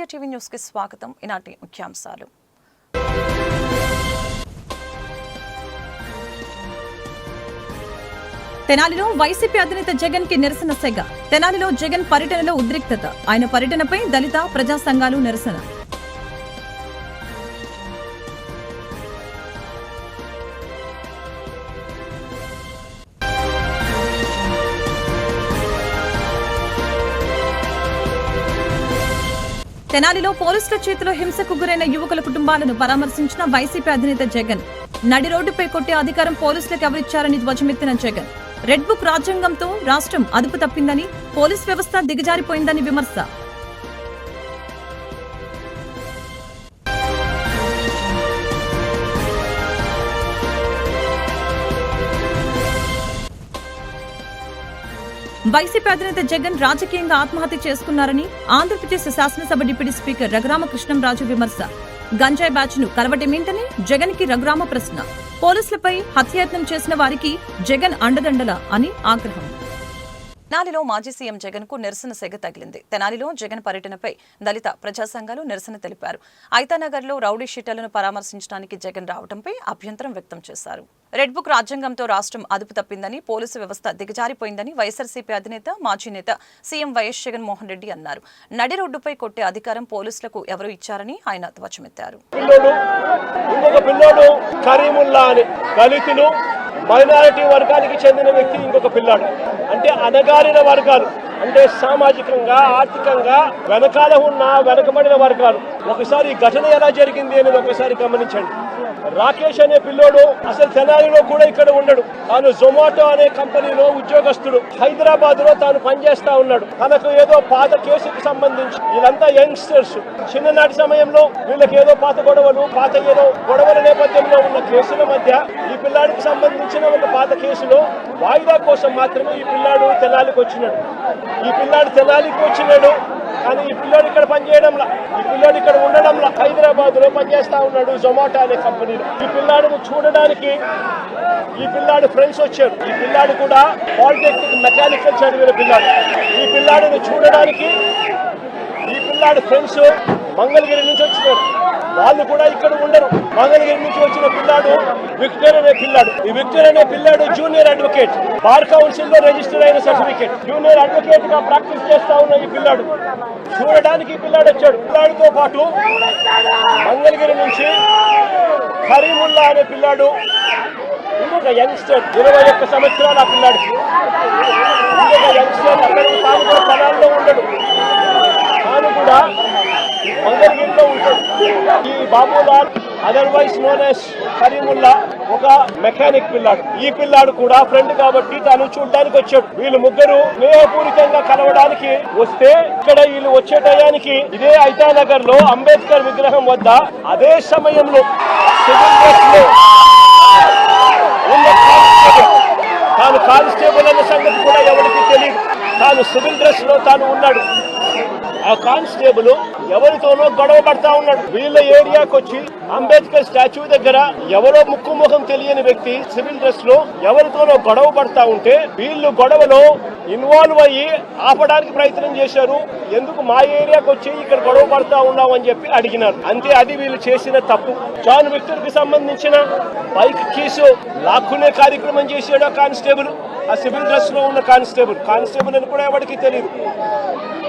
India TV news కి స్వాగతం. ఈనాటి ముఖ్యాంశాలు. తెనాలిలో వైసీపీ అధినేత జగన్ కి నిరసన సెగ. తెనాలిలో జగన్ పర్యటనలో ఉద్రిక్తత. ఆయన పర్యటనపై దళిత ప్రజా సంఘాలు నిరసన. తెనాలిలో పోలీసుల చేతిలో హింసకు గురైన యువకుల కుటుంబాలను పరామర్శించిన వైసీపీ అధినేత జగన్. నడి రోడ్డుపై కొట్టే అధికారం పోలీసులకు ఎవరిచ్చారని ధ్వజమెత్తిన జగన్. రెడ్ బుక్ రాజ్యాంగంతో రాష్ట్రం అదుపు తప్పిందని, పోలీస్ వ్యవస్థ దిగజారిపోయిందని విమర్శ. వైసీపీ అధినేత జగన్ రాజకీయంగా ఆత్మహత్య చేసుకున్నారని ఆంధ్రప్రదేశ్ శాసనసభ డిప్యూటీ స్పీకర్ రఘురామకృష్ణంరాజు విమర్శ. గంజాయి బ్యాచ్ ను కలవటమేంటని జగన్ కి రఘురామ ప్రశ్న. పోలీసులపై హత్యాయత్నం చేసిన వారికి జగన్ అండదండల అని ఆగ్రహం. తెనాలిలో మాజీ సీఎం జగన్ కు నిరసన సెగ తగిలింది. తెనాలిలో జగన్ పర్యటనపై దళిత ప్రజా సంఘాలు నిరసన తెలిపారు. ఐతానగర్ లో రౌడీ షీటర్లను పరామర్శించడానికి జగన్ రావడంపై అభ్యంతరం వ్యక్తం చేశారు. రెడ్ బుక్ రాజ్యాంగంతో రాష్ట్రం అదుపు తప్పిందని, పోలీసు వ్యవస్థ దిగజారిపోయిందని వైఎస్ఆర్సీపీ అధినేత మాజీ నేత సీఎం వైఎస్ జగన్మోహన్ రెడ్డి అన్నారు. నడి రోడ్డుపై కొట్టే అధికారం పోలీసులకు ఎవరు ఇచ్చారని ఆయన ధ్వజమెత్తారు. మైనారిటీ వర్గానికి చెందిన వ్యక్తి ఇంకొక పిల్లాడు, అంటే అనగారిన వర్గాలు, అంటే సామాజికంగా ఆర్థికంగా వెనకాల ఉన్న వెనకబడిన వర్గాలు. ఒకసారి ఈ ఘటన ఎలా జరిగింది అనేది ఒకసారి గమనించండి. రాకేష్ అనే పిల్లోడు అసలు తెనాలిలో కూడా ఇక్కడ ఉండడు. తాను జొమాటో అనే కంపెనీలో ఉద్యోగస్తుడు. హైదరాబాద్ లో తాను పనిచేస్తా ఉన్నాడు. తనకు ఏదో పాత కేసుకు సంబంధించి, వీళ్ళంతా యంగ్స్టర్స్, చిన్ననాటి సమయంలో వీళ్ళకి ఏదో పాత గొడవల నేపథ్యంలో ఉన్న కేసుల మధ్య ఈ పిల్లాడికి సంబంధించిన ఒక పాత కేసులో వాయిదా కోసం మాత్రమే ఈ పిల్లాడు తెనాలికి వచ్చినాడు. కానీ ఈ పిల్లోడు ఇక్కడ పనిచేయడంలా, ఈ పిల్లోడు ఇక్కడ ఉండడంలా, హైదరాబాద్ లో పనిచేస్తా ఉన్నాడు జొమాటో అనే కంపెనీలో. ఈ పిల్లాడిని చూడడానికి ఈ పిల్లాడు ఫ్రెండ్స్ వచ్చారు. ఈ పిల్లాడు కూడా పాలిటెక్నిక్ మెకానికల్ చదివిన పిల్లాడు. ఈ పిల్లాడిని చూడడానికి ఈ పిల్లాడు ఫ్రెండ్స్ మంగళగిరి నుంచి వచ్చినారు. వాళ్ళు కూడా ఇక్కడ ఉండరు. మంగళగిరి నుంచి వచ్చిన పిల్లాడు విక్టర్ అనే పిల్లాడు. ఈ విక్టర్ అనే పిల్లాడు జూనియర్ అడ్వకేట్, బార్ కౌన్సిల్ లో రిజిస్టర్ అయిన సర్టిఫికేట్, జూనియర్ అడ్వకేట్ గా ప్రాక్టీస్ చేస్తా ఉన్న ఈ పిల్లాడు చూడడానికి ఈ పిల్లాడు వచ్చాడు. పిల్లాడితో పాటు మంగళగిరి నుంచి కరీముల్లా అనే పిల్లాడు, ఇంకొక యంగ్స్టర్ 21 సంవత్సరాలు ఆ పిల్లాడికి. ఇంకొక యంగ్స్టర్ అక్కడికి తాను కూడా స్థలాల్లో ఉండడు, తాను కూడా మంగళగిరిలో ఉంటాడు. ఈ Babulal otherwise known as Kareemulla ఒక మెకానిక్ పిల్లాడు. ఈ పిల్లాడు కూడా ఫ్రెండ్ కాబట్టి తాను చూడడానికి వచ్చాడు. వీళ్ళు ముగ్గురు స్నేహపూరితంగా కలవడానికి వస్తే ఇక్కడ వీళ్ళు వచ్చే టయానికి ఇదే ఐతానగర్ లో అంబేద్కర్ విగ్రహం వద్ద అదే సమయంలో సివిల్ డ్రెస్ లో ఉన్న తాను కానిస్టేబుల్ అనే సంగతి కూడా ఎవరికి తెలియదు. తాను సివిల్ డ్రెస్ లో తాను ఉన్నాడు. ఆ కానిస్టేబుల్ ఎవరితోనో గొడవ పడతా ఉన్నాడు. వీళ్ళ ఏరియాకి వచ్చి అంబేద్కర్ స్టాచ్యూ దగ్గర ఎవరో ముఖం తెలియని వ్యక్తి సివిల్ డ్రెస్ లో ఎవరితోనో గొడవ పడతా ఉంటే వీళ్ళు గొడవలో ఇన్వాల్వ్ అయ్యి ఆపడానికి ప్రయత్నం చేశారు. ఎందుకు మా ఏరియాకి వచ్చి ఇక్కడ గొడవ పడతా ఉన్నావు అని చెప్పి అడిగినారు. అంతే, అది వీళ్ళు చేసిన తప్పు. జాన్ విక్టర్ కి సంబంధించిన బైక్ కీసు లాక్కునే కార్యక్రమం చేశాడు ఆ కానిస్టేబుల్. ఆ సివిల్ డ్రెస్ లో ఉన్న కానిస్టేబుల్ అని కూడా ఎవరికి తెలియదు.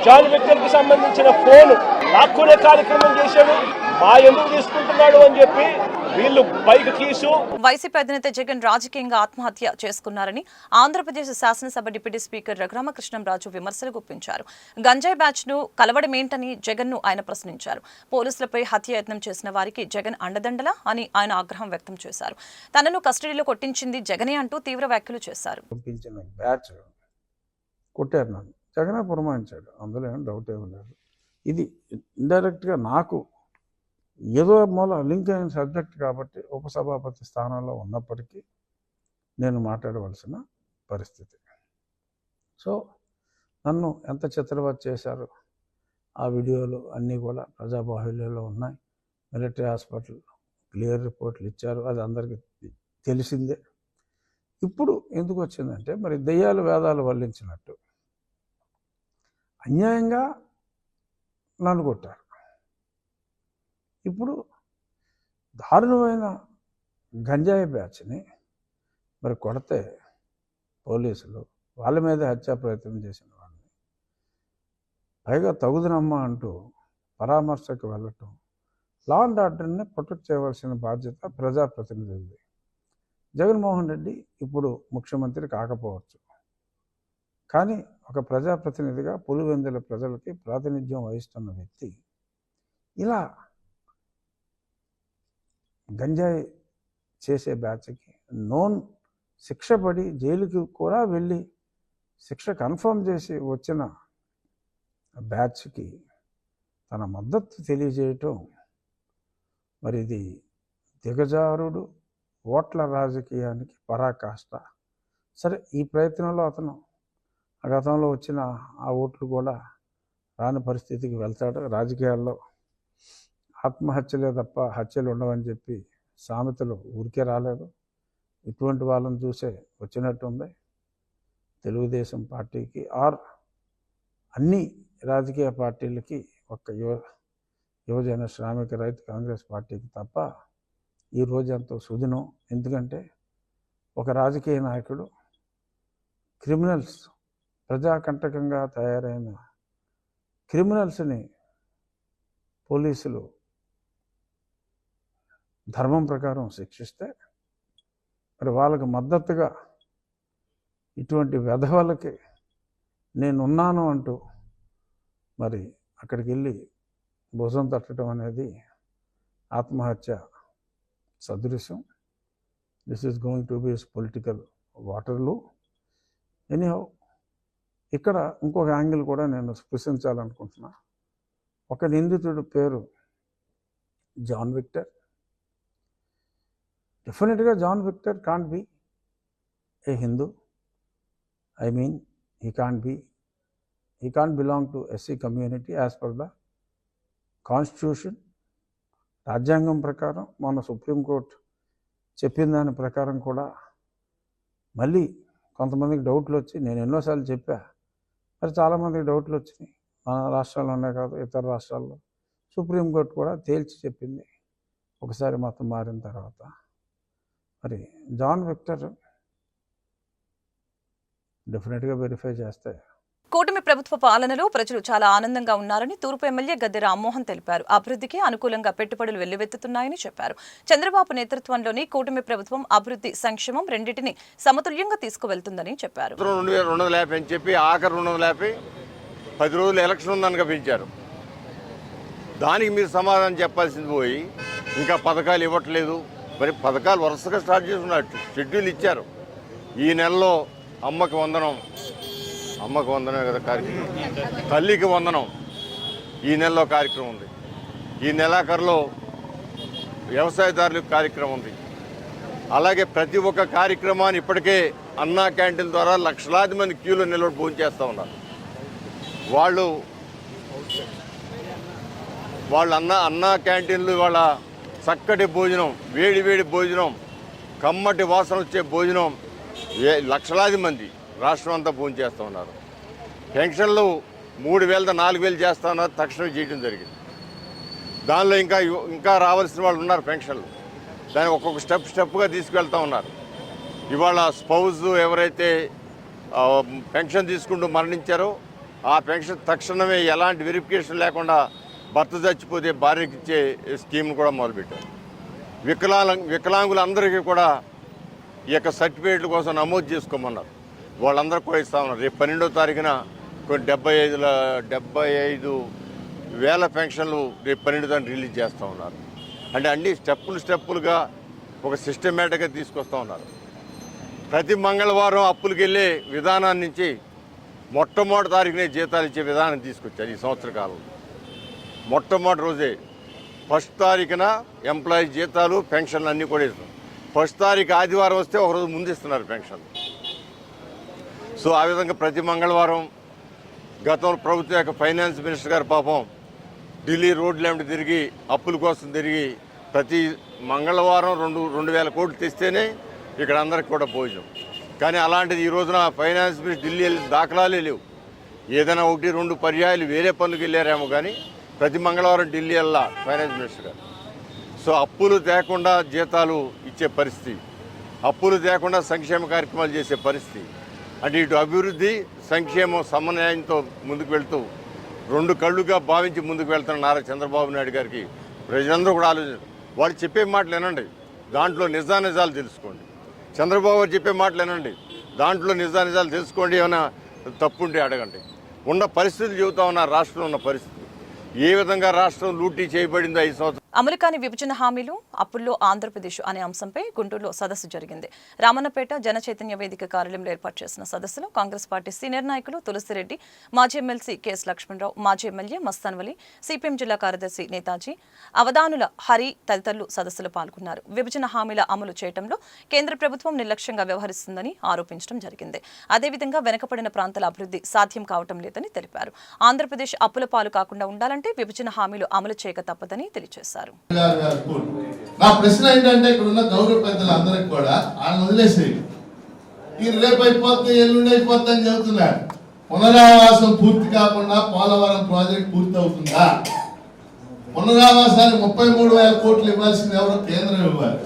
జాన్ విక్టర్ కి సంబంధించిన ఫోన్ లాక్కునే కార్యక్రమం చేశాడు. మా ఎందుకు తీసుకుంటున్నాడు అని చెప్పి వీళ్ళు బైక్ కీసు. వైసీపీ అధినేత జగన్ రాజకీయంగా ఆత్మహత్య చేసుకున్నారని ఆంధ్రప్రదేశ్ శాసనసభ డిప్యూటీ స్పీకర్ రఘురామకృష్ణంరాజు విమర్శలు గుప్పించారు. గంజాయి బ్యాచ్ ను కలవడమేంటని జగన్ ను ఆయన ప్రశ్నించారు. పోలీసులపై హత్యాయత్నం చేసిన వారికి జగన్ అండదండలా అని ఆయన ఆగ్రహం వ్యక్తం చేశారు. తనను కస్టడీలో కొట్టించింది జగనే అంటూ తీవ్ర వ్యాఖ్యలు చేశారు. జగనే పురమాయించాడు, అందులో ఏం డౌట్ ఏమి లేదు. ఇది ఇండైరెక్ట్గా నాకు ఏదో మూల లింక్ అయిన సబ్జెక్ట్ కాబట్టి ఉపసభాపతి స్థానంలో ఉన్నప్పటికీ నేను మాట్లాడవలసిన పరిస్థితి. సో నన్ను ఎంత చిత్రవత్ చేశారు ఆ వీడియోలు అన్నీ కూడా ప్రజాబాహుల్యంలో ఉన్నాయి. మిలిటరీ హాస్పిటల్ క్లియర్ రిపోర్ట్లు ఇచ్చారు, అది అందరికీ తెలిసిందే. ఇప్పుడు ఎందుకు వచ్చిందంటే, మరి దెయ్యాలు వేదాలు వల్లించినట్టు అన్యాయంగా నన్ను కొట్టారు. ఇప్పుడు దారుణమైన గంజాయి బ్యాచ్ని మరి కొడితే పోలీసులు వాళ్ళ మీద హత్యా ప్రయత్నం చేసిన వాళ్ళని పైగా తగుదనమ్మా అంటూ పరామర్శకు వెళ్ళటం, లా అండ్ ఆర్డర్ని ప్రొటెక్ట్ చేయవలసిన బాధ్యత ప్రజాప్రతినిధులది. జగన్మోహన్ రెడ్డి ఇప్పుడు ముఖ్యమంత్రి కాకపోవచ్చు, కానీ ఒక ప్రజాప్రతినిధిగా పులివెందుల ప్రజలకి ప్రాతినిధ్యం వహిస్తున్న వ్యక్తి ఇలా గంజాయి చేసే బ్యాచ్కి నోన్ శిక్ష పడి జైలుకి కూడా వెళ్ళి శిక్ష కన్ఫర్మ్ చేసి వచ్చిన బ్యాచ్కి తన మద్దతు తెలియజేయటం, మరి ఇది దిగజారుడు ఓట్ల రాజకీయానికి పరాకాష్ట. సరే, ఈ ప్రయత్నంలో అతను గతంలో వచ్చిన ఆ ఓట్లు కూడా రాని పరిస్థితికి వెళ్తాడు. రాజకీయాల్లో ఆత్మహత్యలే తప్ప హత్యలు ఉండవని చెప్పి సామెతలు ఊరికే రాలేదు. ఇటువంటి వాళ్ళని చూసే వచ్చినట్టుంది తెలుగుదేశం పార్టీకి ఆర్ అన్ని రాజకీయ పార్టీలకి, ఒక్క యువజన శ్రామిక రైతు కాంగ్రెస్ పార్టీకి తప్ప ఈ రోజు ఎంతో సుదినం. ఎందుకంటే ఒక రాజకీయ నాయకుడు క్రిమినల్స్, ప్రజాకంటకంగా తయారైన క్రిమినల్స్ని పోలీసులు ధర్మం ప్రకారం శిక్షిస్తే, మరి వాళ్ళకి మద్దతుగా ఇటువంటి వెధవలకి నేనున్నాను అంటూ మరి అక్కడికి వెళ్ళి భుజం తట్టడం అనేది ఆత్మహత్య సదృశ్యం. This is going to be political Waterloo. Anyhow, ఇక్కడ ఇంకొక యాంగిల్ కూడా నేను స్పృశించాలనుకుంటున్నా. ఒక నిందితుడు పేరు జాన్ విక్టర్. డెఫినెట్గా John Victor can't be a Hindu. I mean he can't belong to SC community as per the constitution. రాజ్యాంగం ప్రకారం మన సుప్రీంకోర్టు చెప్పిన దాని ప్రకారం కూడా మళ్ళీ కొంతమందికి డౌట్లు వచ్చి, నేను ఎన్నోసార్లు చెప్పా, మరి చాలామందికి డౌట్లు వచ్చినాయి. మన రాష్ట్రాల్లోనే కాదు, ఇతర రాష్ట్రాల్లో సుప్రీంకోర్టు కూడా తేల్చి చెప్పింది ఒకసారి మతం మారిన తర్వాత. మరి జాన్ విక్టర్ డెఫినెట్గా వెరిఫై చేస్తే. కూటమి ప్రభుత్వ పాలనలో ప్రజలు చాలా ఆనందంగా ఉన్నారని తూర్పు ఎమ్మెల్యే గద్దె రామ్మోహన్ తెలిపారు. అభివృద్ధికి అనుకూలంగా పెట్టుబడులు వెల్లువెత్తుతున్నాయని చెప్పారు. చంద్రబాబు నేతృత్వంలోని కూటమి ప్రభుత్వం అభివృద్ధి, సంక్షేమం రెండింటిని సమతుల్యంగా తీసుకువెళ్తుందని చెప్పారు. 250 అని చెప్పి ఆఖరి 250 10 రోజులు ఎలక్షన్ ఉందనగా పెంచారు. దానికి మీరు సమాధానం చెప్పాల్సింది పోయి ఇంకా పథకాలు ఇవ్వట్లేదు. మరి పథకాలు వరుసగా స్టార్ట్ చేసుకున్నారు, షెడ్యూల్ ఇచ్చారు. ఈ నెలలో అమ్మకి వందనం కదా కార్యక్రమం, తల్లికి వందనం ఈ నెలలో కార్యక్రమం ఉంది. ఈ నెలాఖరులో వ్యవసాయదారులకు కార్యక్రమం ఉంది. అలాగే ప్రతి ఒక్క కార్యక్రమాన్ని ఇప్పటికే అన్నా క్యాంటీన్ ద్వారా లక్షలాది మంది క్యూలో నిలబడి భోజనం చేస్తూ ఉన్నారు. వాళ్ళు అన్నా క్యాంటీన్లు వాళ్ళ చక్కటి భోజనం, వేడి భోజనం, కమ్మటి వాసన వచ్చే భోజనం లక్షలాది మంది రాష్ట్రం అంతా భోజనం చేస్తూ ఉన్నారు. పెన్షన్లు 3,000 4,000 చేస్తూ ఉన్నారు, తక్షణం చేయడం జరిగింది. దానిలో ఇంకా రావాల్సిన వాళ్ళు ఉన్నారు పెన్షన్లు. దాన్ని ఒక్కొక్క స్టెప్గా తీసుకెళ్తూ ఉన్నారు. ఇవాళ స్పౌజ్ ఎవరైతే పెన్షన్ తీసుకుంటూ మరణించారో ఆ పెన్షన్ తక్షణమే ఎలాంటి వెరిఫికేషన్ లేకుండా భర్త చచ్చిపోతే భార్యకి ఇచ్చే స్కీమ్ను కూడా మొదలుపెట్టారు. వికలాంగులందరికీ కూడా ఈ యొక్క సర్టిఫికేట్ల కోసం నమోదు చేసుకోమన్నారు. వాళ్ళందరూ కూడా ఇస్తా ఉన్నారు. రేపు 12వ తారీఖున కొన్ని 75,000 పెన్షన్లు రేపు 12వ తారీఖు రిలీజ్ చేస్తూ ఉన్నారు. అంటే అన్ని స్టెప్పులుగా ఒక సిస్టమేటిక్గా తీసుకొస్తూ ఉన్నారు. ప్రతి మంగళవారం అప్పులకు వెళ్ళే విధానాన్ని నుంచి మొట్టమొదటి తారీఖునే జీతాలు ఇచ్చే విధానం తీసుకొచ్చారు. ఈ సంవత్సర కాలంలో మొట్టమొదటి రోజే 1st తారీఖున ఎంప్లాయీ జీతాలు, పెన్షన్లు అన్నీ కూడా ఇస్తున్నారు. 1st తారీఖు ఆదివారం వస్తే ఒకరోజు ముందు ఇస్తున్నారు పెన్షన్లు. సో ఆ విధంగా ప్రతి మంగళవారం గతంలో ప్రభుత్వం యొక్క ఫైనాన్స్ మినిస్టర్ గారు పాపం ఢిల్లీ రోడ్లు ఏమిటి తిరిగి అప్పుల కోసం తిరిగి ప్రతి మంగళవారం 2,000 కోట్లు తెస్తేనే ఇక్కడ అందరికి కూడా భోజనం. కానీ అలాంటిది ఈ రోజున ఫైనాన్స్ మినిస్టర్ ఢిల్లీ వెళ్ళి దాఖలాలే లేవు. ఏదైనా 1-2 పర్యాయాలు వేరే పనులకు వెళ్ళారేమో కానీ ప్రతి మంగళవారం ఢిల్లీ వెళ్ళా ఫైనాన్స్ మినిస్టర్ గారు. సో అప్పులు తేకుండా జీతాలు ఇచ్చే పరిస్థితి, అప్పులు తేకుండా సంక్షేమ కార్యక్రమాలు చేసే పరిస్థితి. అంటే ఇటు అభివృద్ధి సంక్షేమం సమన్వయంతో ముందుకు వెళ్తూ రెండు కళ్ళుగా భావించి ముందుకు వెళ్తున్న నారా చంద్రబాబు నాయుడు గారికి ప్రజలందరూ కూడా ఆలోచించారు. వాళ్ళు చెప్పే మాటలు వినండి, దాంట్లో నిజానిజాలు తెలుసుకోండి. చంద్రబాబు గారు చెప్పే మాటలు వినండి, దాంట్లో నిజానిజాలు తెలుసుకోండి. ఏమైనా తప్పుంటే అడగండి. ఉన్న పరిస్థితులు చెబుతా ఉన్నారు. రాష్ట్రంలో ఉన్న పరిస్థితి ఏ విధంగా రాష్ట్రం లూటీ చేయబడిందో 5 సంవత్సరాలు. అమలు కాని విభజన హామీలు అప్పుల్లో ఆంధ్రప్రదేశ్ అనే అంశంపై గుంటూరులో సదస్సు జరిగింది. రామన్నపేట జన చైతన్య వేదిక కార్యాలయంలో ఏర్పాటు చేసిన సదస్సులో కాంగ్రెస్ పార్టీ సీనియర్ నాయకులు తులసిరెడ్డి, మాజీ ఎమ్మెల్సీ కెఎస్ లక్ష్మణరావు, మాజీ ఎమ్మెల్యే మస్తాన్వలి, సిపిఎం జిల్లా కార్యదర్శి నేతాజీ, అవధానుల హరి తదితరులు సదస్సులో పాల్గొన్నారు. విభజన హామీల అమలు చేయడంలో కేంద్ర ప్రభుత్వం నిర్లక్ష్యంగా వ్యవహరిస్తుందని ఆరోపించడం జరిగింది. అదేవిధంగా వెనుకబడిన ప్రాంతాల అభివృద్ధి సాధ్యం కావటం లేదని తెలిపారు. ఆంధ్రప్రదేశ్ అప్పుల పాలు కాకుండా ఉండాలంటే విభజన హామీలు అమలు చేయక తప్పదని తెలియజేశారు. నా ప్రశ్న ఏంటంటే ఇక్కడ ఉన్న గౌరవ పెద్దలు అందరికి కూడా ఆయన వదిలేసి ఈ రేపు అయిపోతే ఎల్లుండి అయిపోతే అని చెబుతున్నారు. పునరావాసం పూర్తి కాకుండా పోలవరం ప్రాజెక్ట్ పూర్తి అవుతుందా? పునరావాసానికి 33,000 కోట్లు ఇవ్వాల్సింది ఎవరో కేంద్రం ఇవ్వాలి.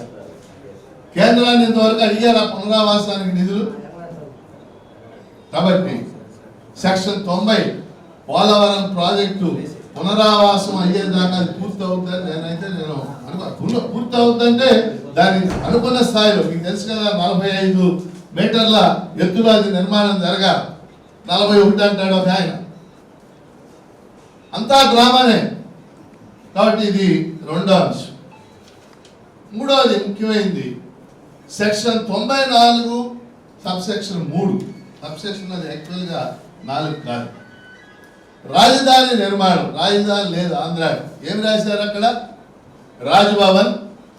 కేంద్రాన్ని ఇంతవరకు అడిగారా పునరావాసానికి నిధులు? కాబట్టి సెక్షన్ 90 పోలవరం ప్రాజెక్టు పునరావాసం అయ్యేదాకా అది పూర్తి అవుతుందని నేను అనుకున్నా. పూర్తి అవుతుందంటే దాని అనుకున్న స్థాయిలో మీకు తెలుసు కదా, 45 మీటర్ల ఎత్తులో అది నిర్మాణం జరగాలి. 41 అంటాడు ఒక ఆయన. అంతా డ్రామానే. కాబట్టి ఇది రెండో అంశం. మూడవది ముఖ్యమైనది సెక్షన్ 94 సబ్సెక్షన్ 3. సబ్సెక్షన్ అది యాక్చువల్గా 4 కాదు. రాజధాని నిర్మాణం, రాజధాని లేదు ఆంధ్రాకి. ఏం రాశారు అక్కడ? రాజ్భవన్,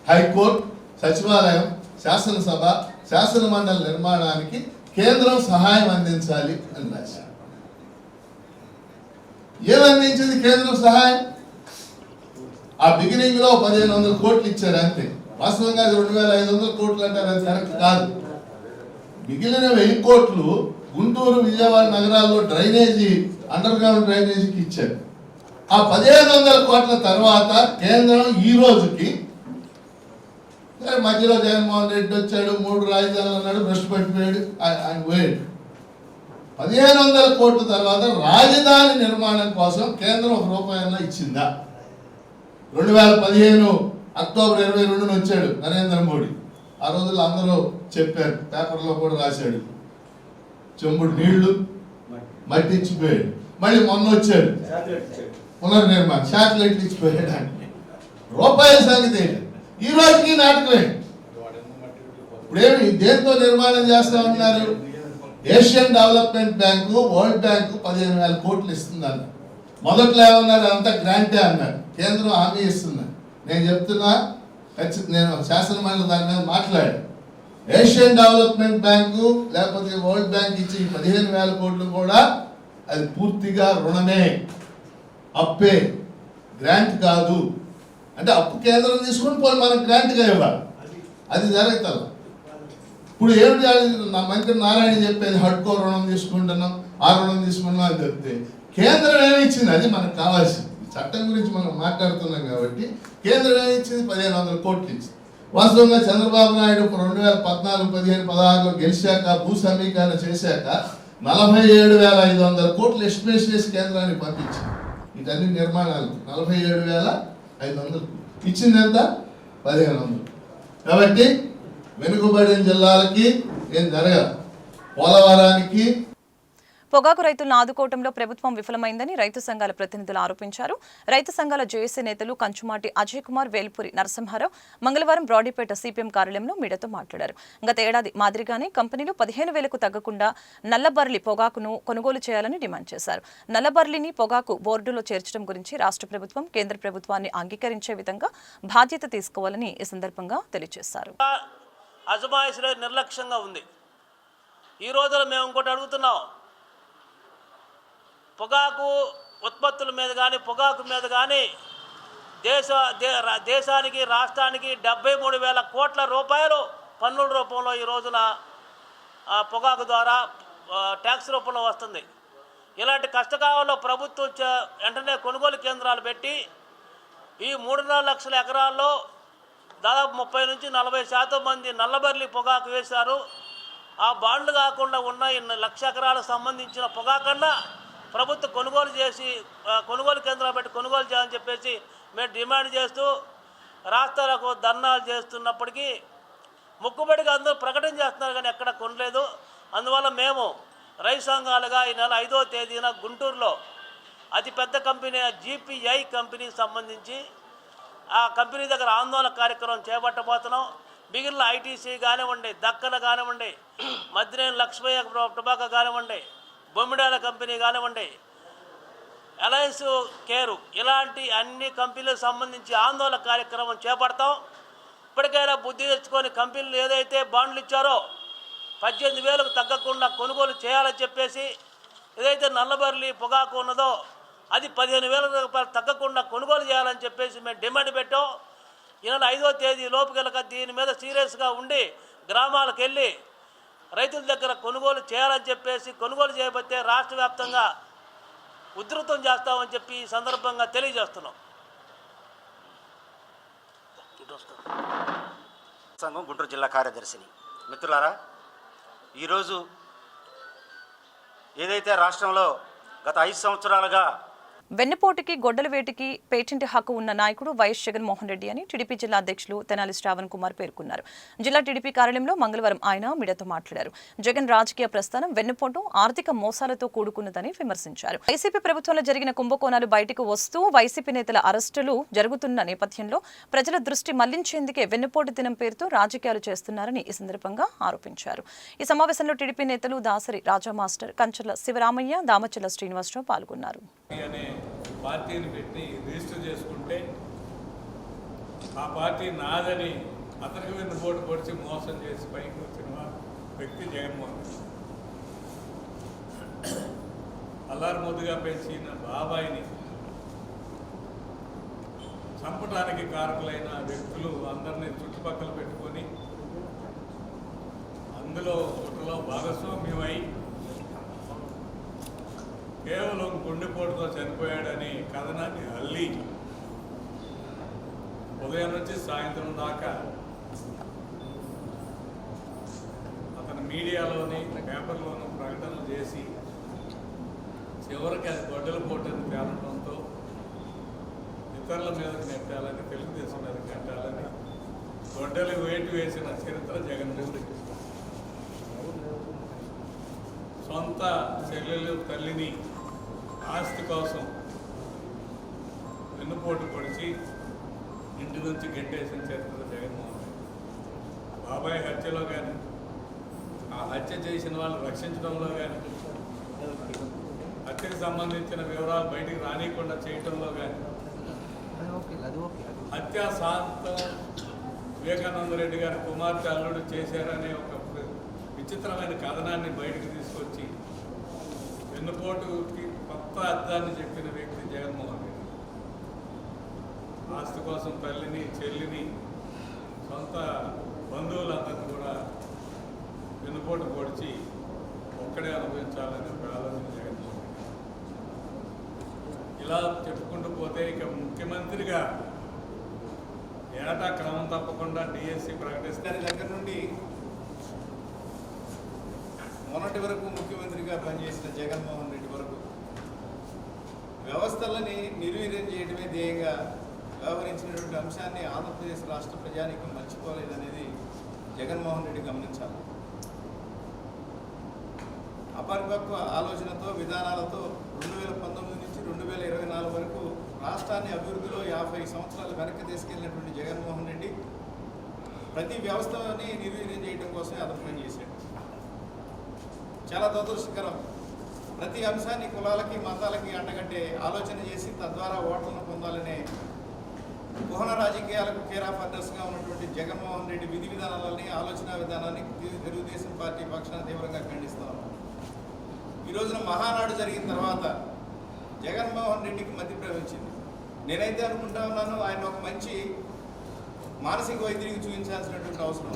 హైకోర్టు, సచివాలయం, శాసనసభ, శాసన మండలి నిర్మాణానికి కేంద్రం సహాయం అందించాలి అని రాశారు. ఏమందించింది కేంద్రం సహాయం? ఆ బిగినింగ్ లో 1,500 కోట్లు ఇచ్చారు అంతే. వాస్తవంగా 2,500 కోట్లు అంటారు, అది కరెక్ట్ కాదు. మిగిలిన 1000 కోట్లు గుంటూరు, విజయవాడ నగరాల్లో డ్రైనేజీ, అండర్ గ్రౌండ్ డ్రైనేజీకి ఇచ్చారు. ఆ 1,500 కోట్ల తర్వాత కేంద్రం ఈ రోజుకి మధ్యలో జగన్మోహన్ రెడ్డి వచ్చాడు, 3 రాజధానులు అన్నాడు, భ్రష్టు పట్టిపోయాడు, ఆయన పోయాడు. 1,500 కోట్ల తర్వాత రాజధాని నిర్మాణం కోసం కేంద్రం ₹1 ఇచ్చిందా? 2015 అక్టోబర్ 22 వచ్చాడు నరేంద్ర మోడీ. ఆ రోజుల్లో అందరూ చెప్పారు, పేపర్లో కూడా రాశాడు, చెంబుడు నీళ్లు మట్టి ఇచ్చిపోయాడు. మళ్ళీ మొన్న వచ్చాడు పునర్నిర్మాణం, శాటిలైట్లు ఇచ్చిపోయాడు. అంటే రూపాయల సంగతి ఈ రోజుకి నాటకమే. ఇప్పుడేమి దేంతో నిర్మాణం చేస్తా ఉన్నారు? Asian development bank, world bank 15,000 కోట్లు ఇస్తుందన్న. మొదట్లో ఏమన్నారు? అంతా గ్రాంటే అన్నారు. కేంద్రం హామీ ఇస్తున్నారు. నేను చెప్తున్నా, నేను శాసనమండలి దాని మీద మాట్లాడాను. ఏషియన్ డెవలప్మెంట్ బ్యాంకు లేకపోతే వరల్డ్ బ్యాంక్ ఇచ్చి 15,000 కోట్లు కూడా అది పూర్తిగా రుణమే, అప్పే, గ్రాంట్ కాదు. అంటే అప్పు కేంద్రం తీసుకుని పోయి మనకు గ్రాంట్గా ఇవ్వాలి. అది జరుగుతుంది. ఇప్పుడు ఏమిటి నా మంత్రి నారాయణ చెప్పేది? హడ్కో రుణం తీసుకుంటున్నాం, ఆ రుణం తీసుకున్నాం అని చెప్తే కేంద్రం ఏమి ఇచ్చింది? అది మనకు కావాల్సింది. చట్టం గురించి మనం మాట్లాడుతున్నాం కాబట్టి కేంద్రం ఏమి ఇచ్చింది? 1,500 కోట్లు ఇచ్చింది. వాస్తవంగా చంద్రబాబు నాయుడు 2014, 15, 16లో గెలిచాక, భూ సమీకరణ చేశాక 47,500 కోట్లు ఎస్టిమేషన్ చేసి కేంద్రానికి పంపించింది. వీటన్ని నిర్మాణాలు 47,500 ఇచ్చింది. ఎంత? 1,500. కాబట్టి వెనుకబడిన జిల్లాలకి ఏం జరగదు. పోలవరానికి పొగాకు రైతులను ఆదుకోవడంలో ప్రభుత్వం విఫలమైందని రైతు సంఘాల ప్రతినిధులు ఆరోపించారు. రైతు సంఘాల జేఏసీ నేతలు కంచుమాటి అజయ్ కుమార్, వేల్పూరి నరసింహారావు మంగళవారం బ్రాడీపేట సిపిఎం కార్యాలయంలో మీడియాతో మాట్లాడారు. గత ఏడాది మాదిరిగానే కంపెనీలు 15,000కు తగ్గకుండా నల్లబర్లి పొగాకును కొనుగోలు చేయాలని డిమాండ్ చేశారు. నల్లబర్లిని పొగాకు బోర్డులో చేర్చడం గురించి రాష్ట్ర ప్రభుత్వం కేంద్ర ప్రభుత్వాన్ని అంగీకరించే విధంగా బాధ్యత తీసుకోవాలని ఈ సందర్భంగా తెలియజేశారు. అజమాయిషీలో నిర్లక్ష్యంగా ఉంది. ఈ రోజులో మేము ఇంకోటి అడుగుతున్నాం, పొగాకు ఉత్పత్తుల మీద కానీ పొగాకు మీద కానీ దేశానికి రాష్ట్రానికి 73,000 కోట్ల రూపాయలు పన్నుల రూపంలో ఈ రోజున పొగాకు ద్వారా ట్యాక్స్ రూపంలో వస్తుంది. ఇలాంటి కష్టకాలంలో ప్రభుత్వం వెంటనే కొనుగోలు కేంద్రాలు పెట్టి ఈ 3.5 లక్షల ఎకరాల్లో దాదాపు 30 నుంచి 40% మంది నల్లబర్లి పొగాకు వేశారు. ఆ బాండ్లు కాకుండా ఉన్న 1,00,000 ఎకరాలకు సంబంధించిన పొగాకన్నా ప్రభుత్వం కొనుగోలు చేసి కొనుగోలు కేంద్రాలు పెట్టి కొనుగోలు చేయాలని చెప్పేసి మేము డిమాండ్ చేస్తూ రాష్ట్రాలకు ధర్నాలు చేస్తున్నప్పటికీ మొక్కుబడిగా అందరూ ప్రకటన చేస్తున్నారు కానీ ఎక్కడ కొనలేదు. అందువల్ల మేము రైతు సంఘాలుగా ఈ నెల 5వ తేదీన గుంటూరులో అతిపెద్ద కంపెనీ GPI కంపెనీకి సంబంధించి ఆ కంపెనీ దగ్గర ఆందోళన కార్యక్రమం చేపట్టబోతున్నాం. మిగిలిన ITC కానివ్వండి, దక్కన కానివ్వండి, మద్దినేని లక్ష్మయ్య టొబాకో కానివ్వండి, బొమ్మిడాల కంపెనీ కానివ్వండి, అలయన్స్ కేరు ఇలాంటి అన్ని కంపెనీలకు సంబంధించి ఆందోళన కార్యక్రమం చేపడతాం. ఇప్పటికైనా బుద్ధి తెచ్చుకొని కంపెనీలు ఏదైతే బాండ్లు ఇచ్చారో 18,000కు తగ్గకుండా కొనుగోలు చేయాలని చెప్పేసి, ఏదైతే నల్లబర్లి పొగాకు ఉన్నదో అది 15,000 రూపాయలు తగ్గకుండా కొనుగోలు చేయాలని చెప్పేసి మేము డిమాండ్ పెట్టాం. ఈ నెల 5వ తేదీ లోపు కనుక దీని మీద సీరియస్గా ఉండి గ్రామాలకు వెళ్ళి రైతుల దగ్గర కొనుగోలు చేయాలని చెప్పేసి, కొనుగోలు చేయబోతే రాష్ట్ర వ్యాప్తంగా ఉధృతం చేస్తామని చెప్పి ఈ సందర్భంగా తెలియజేస్తున్నాం. సంఘం గుంటూరు జిల్లా కార్యదర్శిని. మిత్రులారా, ఈరోజు ఏదైతే రాష్ట్రంలో గత 5 సంవత్సరాలుగా వెన్నుపోటుకి గొడ్డల వేటికి పేటెంట్ హక్కు ఉన్న నాయకుడు వైఎస్ జగన్మోహన్ రెడ్డి అని టీడీపీ జిల్లా అధ్యక్షులు తెనాలి శ్రావణ్ కుమార్ పేర్కొన్నారు. జిల్లా టీడీపీ కార్యాలయంలో మంగళవారం ఆయన మీడియాతో మాట్లాడారు. జగన్ రాజకీయ ప్రస్థానం వెన్నుపోటు, ఆర్థిక మోసాలతో కూడుకున్నదని విమర్శించారు. వైసీపీ ప్రభుత్వంలో జరిగిన కుంభకోణాలు బయటకు వస్తూ వైసీపీ నేతల అరెస్టులు జరుగుతున్న నేపథ్యంలో ప్రజల దృష్టి మళ్లించేందుకే వెన్నుపోటు దినం పేరుతో రాజకీయాలు చేస్తున్నారని ఈ సందర్భంగా ఆరోపించారు. ఈ సమావేశంలో టీడీపీ నేతలు దాసరి రాజా మాస్టర్, కంచర్ల శివరామయ్య, దామచర్ల శ్రీనివాసరావు పాల్గొన్నారు. పార్టీని పెట్టి రిజిస్టర్ చేసుకుంటే ఆ పార్టీ నాదని అతనికి వెన్నుపోటు పొడిచి మోసం చేసి పైకి వచ్చిన వ్యక్తి జగన్మోహన్ రెడ్డి. అల్లారు ముద్దుగా పెంచిన బాబాయిని చంపడానికి కారకులైన వ్యక్తులు అందరినీ చుట్టుపక్కల పెట్టుకొని అందులో కుట్రలో భాగస్వామ్యమై కేవలం గుండెపోటుతో చనిపోయాడని కథనాన్ని అల్లి ఉదయం నుంచి సాయంత్రం దాకా అతను మీడియాలోని పేపర్లోనూ ప్రకటనలు చేసి చివరికి అది గొడ్డల పోటని తేలడంతో ఇతరుల మీదకి నెట్టాలని, తెలుగుదేశం మీదకి నెట్టాలని గొడ్డలు వేటు వేసిన చరిత్ర జగన్మోహన్ రెడ్డి. సొంత చెల్లెలు తల్లిని ఆస్తి కోసం వెన్నుపోటు పొడిచి ఇంటి నుంచి గెంటేసిన చరిత్ర జగన్మోహన్ రెడ్డి. బాబాయ్ హత్యలో కానీ, ఆ హత్య చేసిన వాళ్ళు రక్షించడంలో కానీ, హత్యకు సంబంధించిన వివరాలు బయటికి రానియకుండా చేయటంలో కానీ, హత్యా సాంతం వివేకానంద రెడ్డి గారి కుమార్తె అల్లుడు చేశారనే ఒక విచిత్రమైన కథనాన్ని బయటకు తీసుకొచ్చి వెన్నుపోటుకి కొత్త అర్థాన్ని చెప్పిన వ్యక్తి జగన్మోహన్ రెడ్డి. ఆస్తి కోసం తల్లిని, చెల్లిని, సొంత బంధువులందరినీ కూడా వెన్నుపోటు పొడిచి ఒక్కడే అనుభవించాలని ఒక ఆలోచన జగన్మోహన్ రెడ్డి. ఇలా చెప్పుకుంటూ పోతే ఇక ముఖ్యమంత్రిగా ఏటా క్రమం తప్పకుండా DSC ప్రకటిస్తే దగ్గర నుండి మొన్నటి వరకు ముఖ్యమంత్రిగా పనిచేసిన జగన్మోహన్ రెడ్డి వరకు వ్యవస్థలని నిర్వీర్యం చేయడమే ధ్యేయంగా వ్యవహరించినటువంటి అంశాన్ని ఆంధ్రప్రదేశ్ రాష్ట్ర ప్రజానీకం మర్చిపోలేదనేది జగన్మోహన్ రెడ్డి గమనించాలి. అపరిపక్వ ఆలోచనతో, విధానాలతో 2019 నుంచి 2024 వరకు రాష్ట్రాన్ని అభివృద్ధిలో 50 సంవత్సరాలు వెనక్కి తీసుకెళ్లినటువంటి జగన్మోహన్ రెడ్డి ప్రతి వ్యవస్థని నిర్వీర్యం చేయడం కోసమే అతను పనిచేశాడు. చాలా దురదృష్టకరం. ప్రతి అంశాన్ని కులాలకి, మతాలకి అంటగట్టే ఆలోచన చేసి తద్వారా ఓట్లను పొందాలనే కుహన రాజకీయాలకు కేర్ ఆఫ్ అడ్రస్గా ఉన్నటువంటి జగన్మోహన్ రెడ్డి విధి విధానాలని, ఆలోచన విధానాన్ని తెలుగుదేశం పార్టీ పక్షాన తీవ్రంగా ఖండిస్తూ ఉన్నాం. ఈ రోజున మహానాడు జరిగిన తర్వాత జగన్మోహన్ రెడ్డికి మధ్య ప్రవేశించింది. నేనైతే అనుకుంటా ఉన్నాను, ఆయన ఒక మంచి మానసిక వైద్యుడికి చూపించాల్సినటువంటి అవసరం.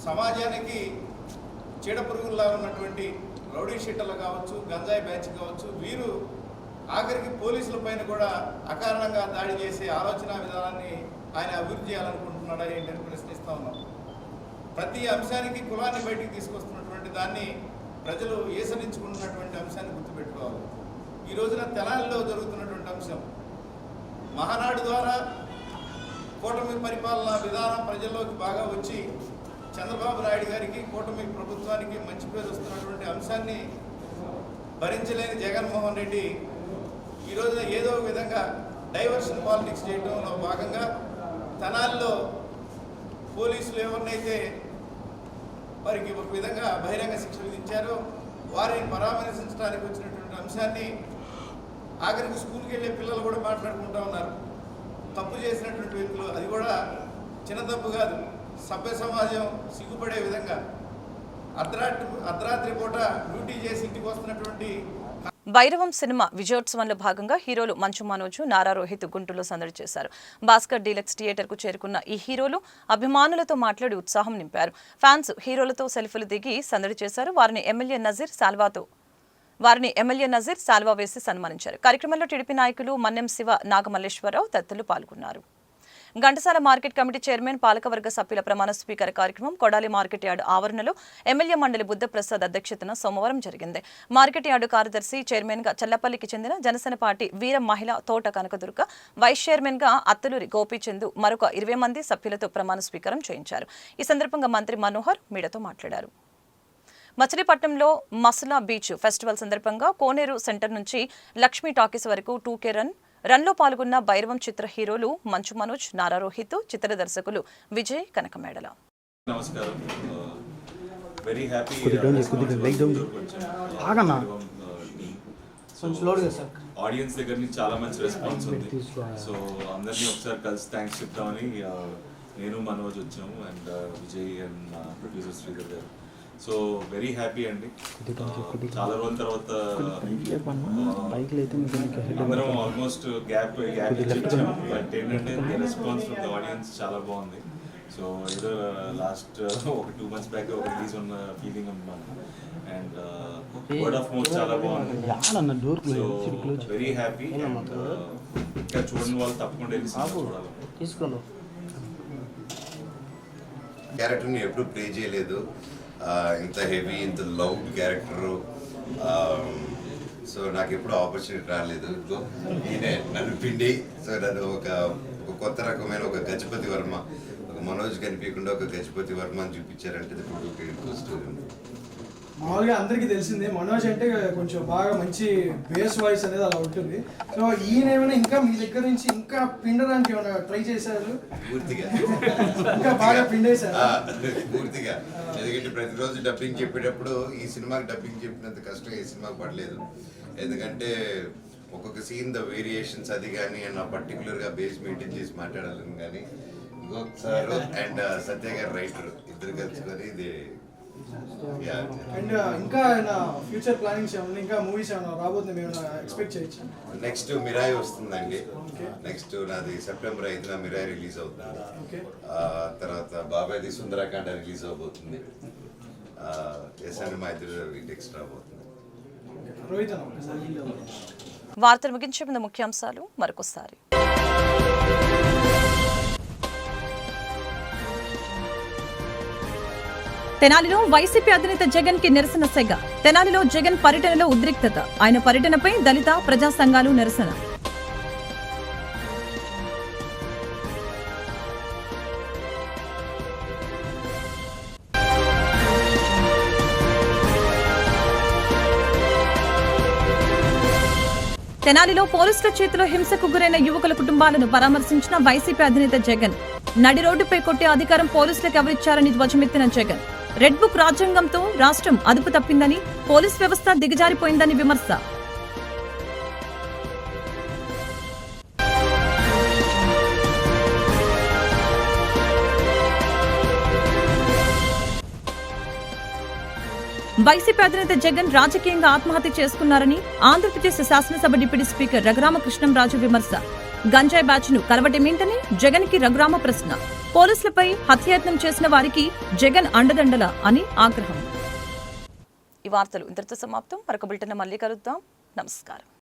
సమాజానికి చీడపురుగుల్లా ఉన్నటువంటి రౌడీ షీటర్లు కావచ్చు, గంజాయి బ్యాచ్ కావచ్చు, వీరు ఆఖరికి పోలీసుల పైన కూడా అకారణంగా దాడి చేసే ఆలోచన విధానాన్ని ఆయన అభివృద్ధి చేయాలనుకుంటున్నాడా ఏంటని ప్రశ్నిస్తూ ఉన్నాం. ప్రతి అంశానికి కులాన్ని బయటికి తీసుకొస్తున్నటువంటి దాన్ని ప్రజలు ఏసరించుకుంటున్నటువంటి అంశాన్ని గుర్తుపెట్టుకోవాలి. ఈ రోజున తెనాలిలో జరుగుతున్నటువంటి అంశం మహానాడు ద్వారా కూటమి పరిపాలనా విధానం ప్రజల్లోకి బాగా వచ్చి చంద్రబాబు నాయుడు గారికి కూటమి ప్రభుత్వానికి మంచి పేరు వస్తున్నటువంటి అంశాన్ని భరించలేని జగన్మోహన్ రెడ్డి ఈ రోజున ఏదో ఒక విధంగా డైవర్షన్ పాలిటిక్స్ చేయడంలో భాగంగా తెనాలిలో పోలీసులు ఎవరినైతే వారికి ఒక విధంగా బహిరంగ శిక్ష విధించారో వారిని పరామర్శించడానికి వచ్చినటువంటి అంశాన్ని ఆఖరికి స్కూల్కి వెళ్ళే పిల్లలు కూడా మాట్లాడుకుంటూ ఉన్నారు. తప్పు చేసినటువంటి వ్యక్తులు, అది కూడా చిన్న తప్పు కాదు, సభ్య సమాజం సిగ్గుపడే విధంగా అర్ధరాత్రి పూట డ్యూటీ చేసి ఇంటికి వస్తున్నటువంటి భైరవం సినిమా విజయోత్సవంలో భాగంగా హీరోలు మంచు మనోజ్, నారా రోహిత్ గుంటూరులో సందడి చేశారు. భాస్కర్ డీలక్స్ థియేటర్ కు చేరుకున్న ఈ హీరోలు అభిమానులతో మాట్లాడి ఉత్సాహం నింపారు. ఫ్యాన్స్ హీరోలతో సెల్ఫీలు దిగి సందడి చేశారు. వారిని ఎమ్మెల్యే నజీర్ సాల్వా వేసి సన్మానించారు. కార్యక్రమంలో టీడీపీ నాయకులు మన్నెం శివ, నాగమల్లేశ్వరరావు తదితరులు పాల్గొన్నారు. ఘంటసాల మార్కెట్ కమిటీ చైర్మన్, పాలకవర్గ సభ్యుల ప్రమాణ స్వీకార కార్యక్రమం కొడాలి మార్కెట్ యార్డు ఆవరణలో ఎమ్మెల్యే మండలి బుద్ధప్రసాద్ అధ్యక్షతన సోమవారం జరిగింది. మార్కెట్ యార్డు కార్యదర్శి, చైర్మన్ గా చల్లపల్లికి చెందిన జనసేన పార్టీ వీర మహిళ తోట కనకదుర్గ, వైస్ చైర్మన్ గా అత్తలూరి గోపీచంద్ మరొక 20 మంది సభ్యులతో ప్రమాణ స్వీకారం చేయించారు. ఈ సందర్భంగా మంత్రి మనోహర్ మీడియాతో మాట్లాడారు. మచిలీపట్నంలో మసలా బీచ్ ఫెస్టివల్ సందర్భంగా కోనేరు సెంటర్ నుంచి లక్ష్మీ టాకీస్ వరకు 2K రన్లో పాల్గొన్న భైరవం చిత్ర హీరోలు మంచు మనోజ్, నారా రోహిత్, చిత్ర దర్శకులు విజయ్, కనకమేడల. నమస్కారం. వెరీ హ్యాపీ ఆడియన్స్ దగ్గర నుంచి చాలా మంచి రెస్పాన్స్ ఉంది. సో అందరినీ ఒకసారి కలిసి థ్యాంక్స్ చెప్తామని నేను మనోజ్ వచ్చాము, and Vijay and producer Sridhar గారు. సో వెరీ హ్యాపీ అండి. చాలా రోజుల తర్వాత అందరం ఆల్మోస్ట్ గ్యాప్ ఇచ్చాము, బట్ ఏంటంటే రెస్పాన్స్ ఫ్రమ్ ద ఆడియన్స్ చాలా బాగుంది. సో ఏదో లాస్ట్ ఒక 2 months బ్యాక్ ఒక రిలీజ్ ఉన్న ఫీలింగ్ అన్నమాట. అండ్ వర్డ్ ఆఫ్ మౌత్ చాలా బాగుంది. So very happy. అండ్ ఇంకా చూడని వాళ్ళు తప్పకుండా వెళ్ళి చూడాలి. క్యారెక్టర్ని ఎప్పుడు ప్లే చేయలేదు, ఇంత హెవీ, ఇంత లౌడ్ క్యారెక్టరు. సో నాకు ఎప్పుడు ఆపర్చునిటీ రాలేదు. ఈయనే నన్ను పిండి, సో నన్ను ఒక కొత్త రకమైన ఒక గజపతి వర్మ, ఒక మనోజ్ కనిపించకుండా ఒక గజపతి వర్మ అని చూపించారంటే మామూలుగా అందరికీ తెలిసిందే మనోజ్ అంటే కొంచెం బాగా మంచి బేస్ వాయిస్ అనేది అలా ఉంటుంది. సో ఈయన ఏమైనా ఇంకా మీ దగ్గర నుంచి ఇంకా పిండడానికి ఏమైనా ట్రై చేశారు? పూర్తిగా ఇంకా బాగా పిండేశారు పూర్తిగా. ఎందుకంటే ప్రతిరోజు డబ్బింగ్ చెప్పేటప్పుడు ఈ సినిమాకి డబ్బింగ్ చెప్పినంత కష్టం ఏ సినిమాకి పడలేదు. ఎందుకంటే ఒక్కొక్క సీన్ ద వేరియేషన్స్ అది కానీ నా పర్టికులర్గా బేస్ మెయింటైన్ చేసి మాట్లాడాలని కానీ గోక్ సార్ అండ్ సత్య గారు రైటర్ ఇద్దరు కలుసుకొని ఇది. అండ్ ఇంకా ఫ్యూచర్ ప్లానింగ్స్ ఏమన్నా, ఇంకా మూవీస్ ఏమైనా రాబోతుంది, మేము ఎక్స్పెక్ట్ చేయొచ్చు? నెక్స్ట్ మిరాయి వస్తుందండి. నెక్స్ట్ నాది September 5న మిరాయి రిలీజ్ అవుతుంది. తర్వాత బాబాయ్ది సుందరకాండ రిలీజ్ అవబోతుంది. మా ఇద్దరు ఇండెక్స్ రాబోతుంది. వార్తలు ముగించే ముందు ముఖ్యాంశాలు మరొకసారి. తెనాలిలో వైసీపీ అధినేత జగన్ కి నిరసన సెగ. తెనాలిలో జగన్ పర్యటనలో ఉద్రిక్తత. ఆయన పర్యటనపై దళిత ప్రజా సంఘాలు నిరసన. తెనాలిలో పోలీసుల చేతిలో హింసకు గురైన యువకుల కుటుంబాలను పరామర్శించిన వైసీపీ అధినేత జగన్. నడి రోడ్డుపై కొట్టే అధికారం పోలీసులకు ఎవరిచ్చారని ధ్వజమెత్తిన జగన్. రెడ్ బుక్ రాజ్యాంగంతో రాష్ట్రం అదుపు తప్పిందని, పోలీస్ వ్యవస్థ దిగజారిపోయిందని విమర్శ. వైసీపీ అధినేత జగన్ రాజకీయంగా ఆత్మహత్య చేసుకున్నారని ఆంధ్రప్రదేశ్ శాసనసభ డిప్యూటీ స్పీకర్ రఘురామకృష్ణంరాజు విమర్శ. గంజాయి బ్యాచ్ ను కలవటమేంటని జగన్ కి రఘురామ ప్రశ్న. పోలీసులపై హత్యాయత్నం చేసిన వారికి జగన్ అండదండల అని ఆగ్రహం. ఈ వార్తలు ఇంతటితో సమాప్తం. మరొక బులెటిన్ మళ్ళీ కలుద్దాం. నమస్కారం.